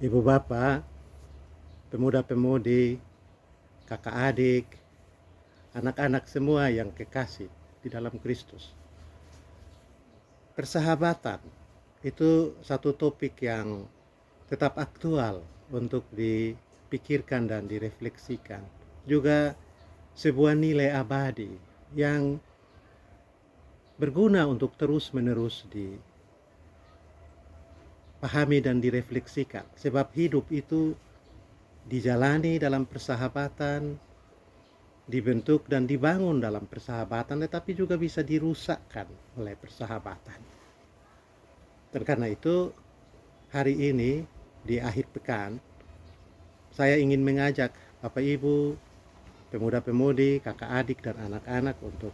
Ibu bapak, pemuda-pemudi, kakak adik, anak-anak semua yang kekasih di dalam Kristus. Persahabatan itu satu topik yang tetap aktual untuk dipikirkan dan direfleksikan. Juga sebuah nilai abadi yang berguna untuk terus-menerus dipahami dan direfleksikan. Sebab hidup itu dijalani dalam persahabatan, dibentuk dan dibangun dalam persahabatan, tetapi juga bisa dirusakkan oleh persahabatan. Dan karena itu, hari ini di akhir pekan, saya ingin mengajak Bapak Ibu, pemuda-pemudi, kakak adik dan anak-anak untuk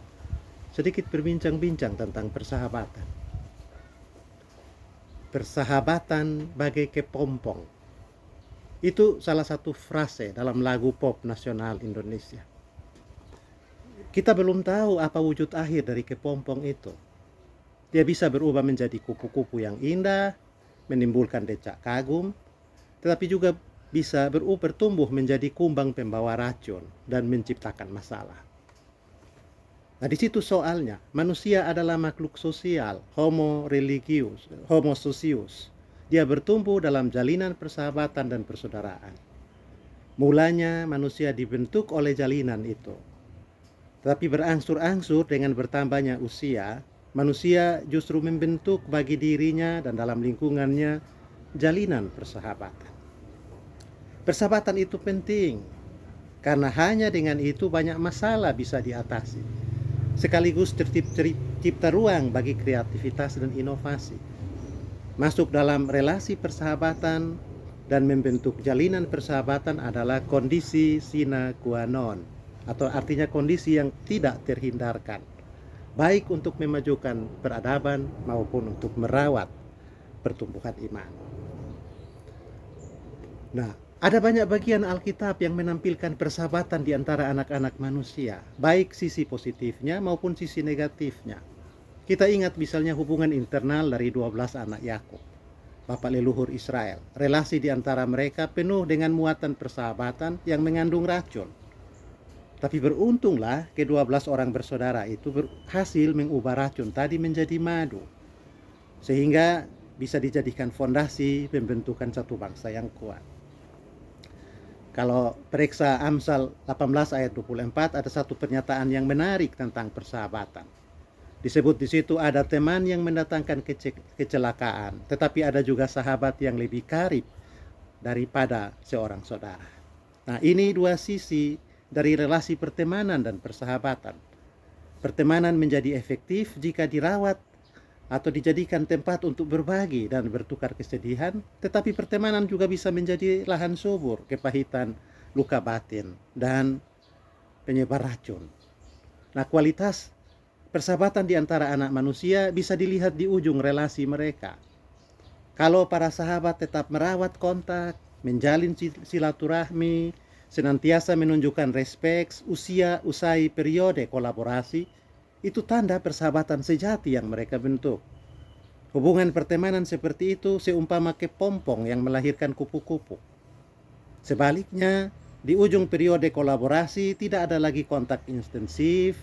sedikit berbincang-bincang tentang persahabatan. Persahabatan bagai kepompong. Itu salah satu frase dalam lagu pop nasional Indonesia. Kita belum tahu apa wujud akhir dari kepompong itu. Dia bisa berubah menjadi kupu-kupu yang indah, menimbulkan decak kagum, tetapi juga bisa bertumbuh menjadi kumbang pembawa racun dan menciptakan masalah. Nah, di situ soalnya, manusia adalah makhluk sosial, homo socius. Dia bertumbuh dalam jalinan persahabatan dan persaudaraan. Mulanya manusia dibentuk oleh jalinan itu. Tetapi berangsur-angsur dengan bertambahnya usia, manusia justru membentuk bagi dirinya dan dalam lingkungannya jalinan persahabatan. Persahabatan itu penting, karena hanya dengan itu banyak masalah bisa diatasi. Sekaligus tercipta ruang bagi kreativitas dan inovasi. Masuk dalam relasi persahabatan dan membentuk jalinan persahabatan adalah kondisi sine qua non, atau artinya kondisi yang tidak terhindarkan, baik untuk memajukan peradaban maupun untuk merawat pertumbuhan iman. Nah, ada banyak bagian Alkitab yang menampilkan persahabatan di antara anak-anak manusia, baik sisi positifnya maupun sisi negatifnya. Kita ingat misalnya hubungan internal dari 12 anak Yakub, bapak leluhur Israel. Relasi di antara mereka penuh dengan muatan persahabatan yang mengandung racun. Tapi beruntunglah ke-12 orang bersaudara itu berhasil mengubah racun tadi menjadi madu, sehingga bisa dijadikan fondasi pembentukan satu bangsa yang kuat. Kalau periksa Amsal 18 ayat 24, ada satu pernyataan yang menarik tentang persahabatan. Disebut di situ ada teman yang mendatangkan kecelakaan, tetapi ada juga sahabat yang lebih karib daripada seorang saudara. Nah, ini dua sisi dari relasi pertemanan dan persahabatan. Pertemanan menjadi efektif jika dirawat atau dijadikan tempat untuk berbagi dan bertukar kesedihan, tetapi pertemanan juga bisa menjadi lahan subur kepahitan, luka batin, dan penyebar racun. Nah, kualitas persahabatan di antara anak manusia bisa dilihat di ujung relasi mereka. Kalau para sahabat tetap merawat kontak, menjalin silaturahmi, senantiasa menunjukkan respek, usai periode kolaborasi, itu tanda persahabatan sejati yang mereka bentuk. Hubungan pertemanan seperti itu seumpama kepompong yang melahirkan kupu-kupu. Sebaliknya, di ujung periode kolaborasi tidak ada lagi kontak intensif,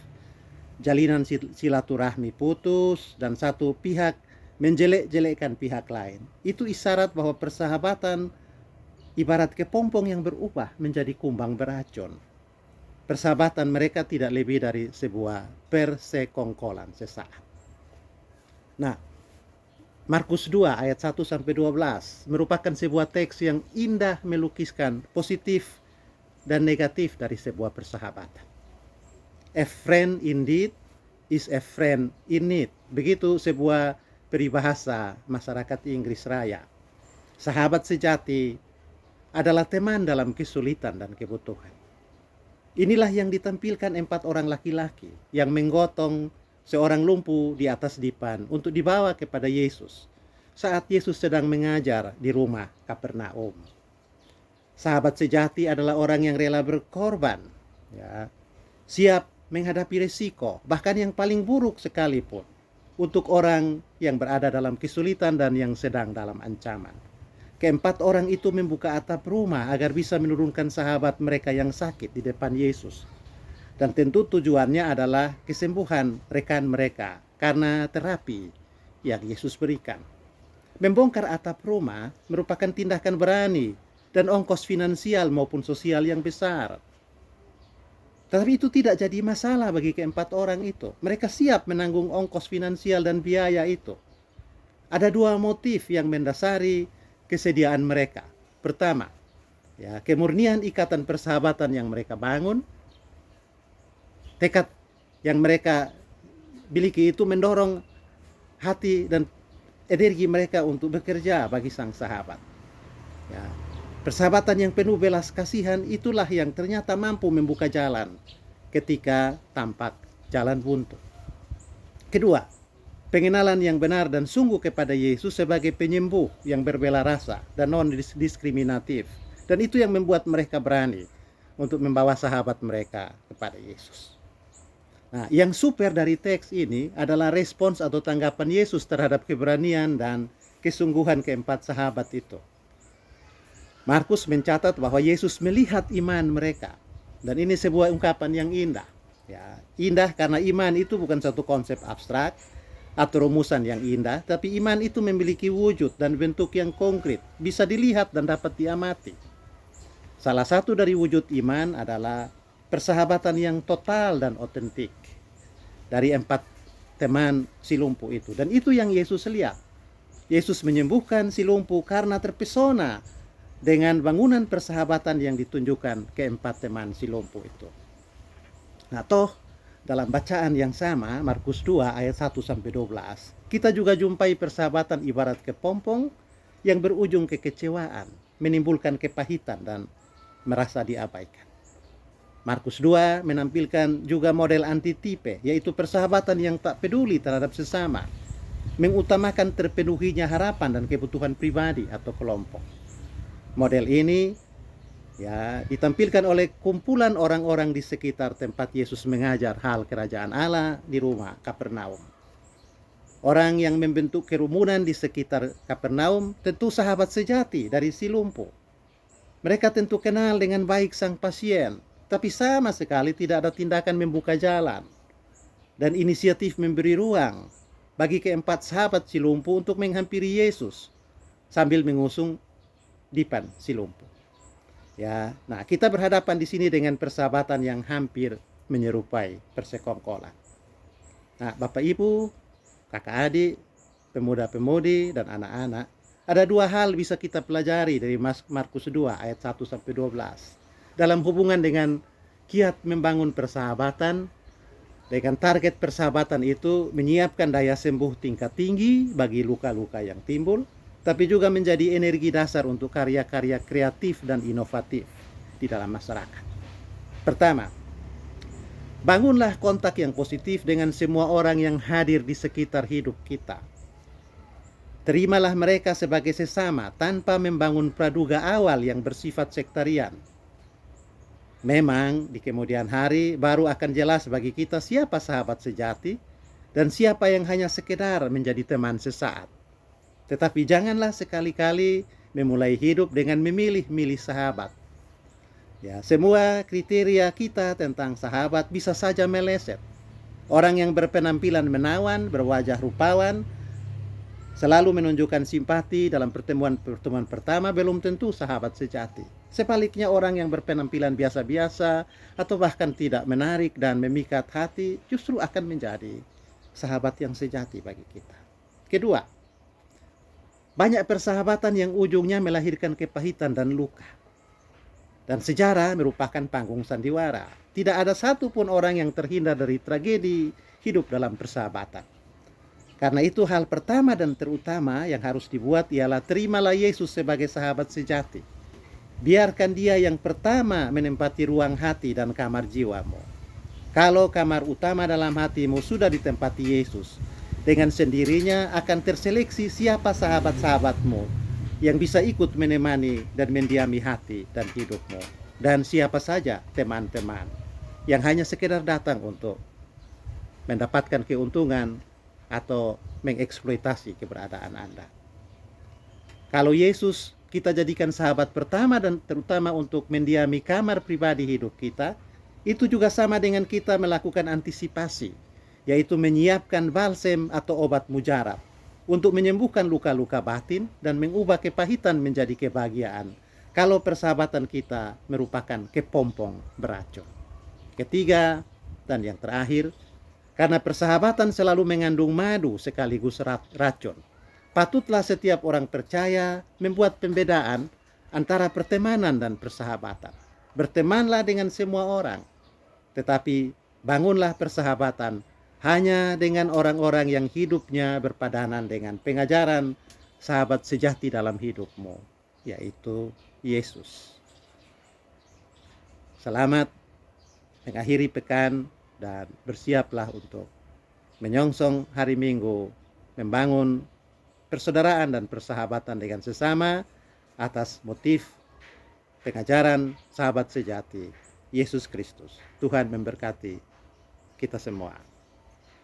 jalinan silaturahmi putus, dan satu pihak menjelek-jelekkan pihak lain. Itu isyarat bahwa persahabatan ibarat kepompong yang berubah menjadi kumbang beracun. Persahabatan mereka tidak lebih dari sebuah persekongkolan sesaat. Nah, Markus 2 ayat 1 sampai 12 merupakan sebuah teks yang indah melukiskan positif dan negatif dari sebuah persahabatan. A friend indeed is a friend in need. Begitu sebuah peribahasa masyarakat Inggris Raya. Sahabat sejati adalah teman dalam kesulitan dan kebutuhan. Inilah yang ditampilkan 4 orang laki-laki yang menggotong seorang lumpuh di atas dipan untuk dibawa kepada Yesus saat Yesus sedang mengajar di rumah Kapernaum. Sahabat sejati adalah orang yang rela berkorban, ya, siap menghadapi resiko, bahkan yang paling buruk sekalipun, untuk orang yang berada dalam kesulitan dan yang sedang dalam ancaman. Keempat orang itu membuka atap rumah agar bisa menurunkan sahabat mereka yang sakit di depan Yesus. Dan tentu tujuannya adalah kesembuhan rekan mereka karena terapi yang Yesus berikan. Membongkar atap rumah merupakan tindakan berani dan ongkos finansial maupun sosial yang besar. Tetapi itu tidak jadi masalah bagi keempat orang itu. Mereka siap menanggung ongkos finansial dan biaya itu. Ada dua motif yang mendasari kesediaan mereka. Pertama, kemurnian ikatan persahabatan yang mereka bangun. Tekad yang mereka miliki itu mendorong hati dan energi mereka untuk bekerja bagi sang sahabat. Persahabatan yang penuh belas kasihan itulah yang ternyata mampu membuka jalan ketika tampak jalan buntu. Kedua, pengenalan yang benar dan sungguh kepada Yesus sebagai penyembuh yang berbela rasa dan non-diskriminatif. Dan itu yang membuat mereka berani untuk membawa sahabat mereka kepada Yesus. Nah, yang super dari teks ini adalah respons atau tanggapan Yesus terhadap keberanian dan kesungguhan keempat sahabat itu. Markus mencatat bahwa Yesus melihat iman mereka. Dan ini sebuah ungkapan yang indah. Indah karena iman itu bukan satu konsep abstrak atau rumusan yang indah, tapi iman itu memiliki wujud dan bentuk yang konkret, bisa dilihat dan dapat diamati. Salah satu dari wujud iman adalah persahabatan yang total dan otentik dari empat teman si lumpuh itu. Dan itu yang Yesus lihat. Yesus menyembuhkan si lumpuh karena terpesona dengan bangunan persahabatan yang ditunjukkan keempat teman si lumpuh itu. Nah, toh dalam bacaan yang sama, Markus 2 ayat 1-12, kita juga jumpai persahabatan ibarat kepompong yang berujung kekecewaan, menimbulkan kepahitan dan merasa diabaikan. Markus 2 menampilkan juga model antitipe, yaitu persahabatan yang tak peduli terhadap sesama, mengutamakan terpenuhinya harapan dan kebutuhan pribadi atau kelompok. Model ini ditampilkan oleh kumpulan orang-orang di sekitar tempat Yesus mengajar hal kerajaan Allah di rumah Kapernaum. Orang yang membentuk kerumunan di sekitar Kapernaum tentu sahabat sejati dari si lumpuh. Mereka tentu kenal dengan baik sang pasien, tapi sama sekali tidak ada tindakan membuka jalan dan inisiatif memberi ruang bagi keempat sahabat si lumpuh untuk menghampiri Yesus sambil mengusung dipan si lumpuh. Nah, kita berhadapan di sini dengan persahabatan yang hampir menyerupai persekongkolan. Nah, Bapak Ibu, kakak adik, pemuda-pemudi dan anak-anak, ada dua hal bisa kita pelajari dari Markus 2 ayat 1-12 dalam hubungan dengan kiat membangun persahabatan. Dengan target persahabatan itu menyiapkan daya sembuh tingkat tinggi bagi luka-luka yang timbul, tapi juga menjadi energi dasar untuk karya-karya kreatif dan inovatif di dalam masyarakat. Pertama, bangunlah kontak yang positif dengan semua orang yang hadir di sekitar hidup kita. Terimalah mereka sebagai sesama tanpa membangun praduga awal yang bersifat sektarian. Memang di kemudian hari baru akan jelas bagi kita siapa sahabat sejati dan siapa yang hanya sekedar menjadi teman sesaat. Tetapi janganlah sekali-kali memulai hidup dengan memilih-milih sahabat. Semua kriteria kita tentang sahabat bisa saja meleset. Orang yang berpenampilan menawan, berwajah rupawan, selalu menunjukkan simpati dalam pertemuan pertama belum tentu sahabat sejati. Sebaliknya orang yang berpenampilan biasa-biasa atau bahkan tidak menarik dan memikat hati justru akan menjadi sahabat yang sejati bagi kita. Kedua, banyak persahabatan yang ujungnya melahirkan kepahitan dan luka. Dan sejarah merupakan panggung sandiwara. Tidak ada satupun orang yang terhindar dari tragedi hidup dalam persahabatan. Karena itu hal pertama dan terutama yang harus dibuat ialah terimalah Yesus sebagai sahabat sejati. Biarkan dia yang pertama menempati ruang hati dan kamar jiwamu. Kalau kamar utama dalam hatimu sudah ditempati Yesus, dengan sendirinya akan terseleksi siapa sahabat-sahabatmu yang bisa ikut menemani dan mendiami hati dan hidupmu. Dan siapa saja teman-teman yang hanya sekedar datang untuk mendapatkan keuntungan atau mengeksploitasi keberadaan Anda. Kalau Yesus kita jadikan sahabat pertama dan terutama untuk mendiami kamar pribadi hidup kita, itu juga sama dengan kita melakukan antisipasi, yaitu menyiapkan balsem atau obat mujarab untuk menyembuhkan luka-luka batin dan mengubah kepahitan menjadi kebahagiaan kalau persahabatan kita merupakan kepompong beracun. Ketiga dan yang terakhir, karena persahabatan selalu mengandung madu sekaligus racun, patutlah setiap orang percaya membuat pembedaan antara pertemanan dan persahabatan. Bertemanlah dengan semua orang, tetapi bangunlah persahabatan hanya dengan orang-orang yang hidupnya berpadanan dengan pengajaran sahabat sejati dalam hidupmu, yaitu Yesus. Selamat mengakhiri pekan dan bersiaplah untuk menyongsong hari Minggu, membangun persaudaraan dan persahabatan dengan sesama atas motif pengajaran sahabat sejati Yesus Kristus. Tuhan memberkati kita semua.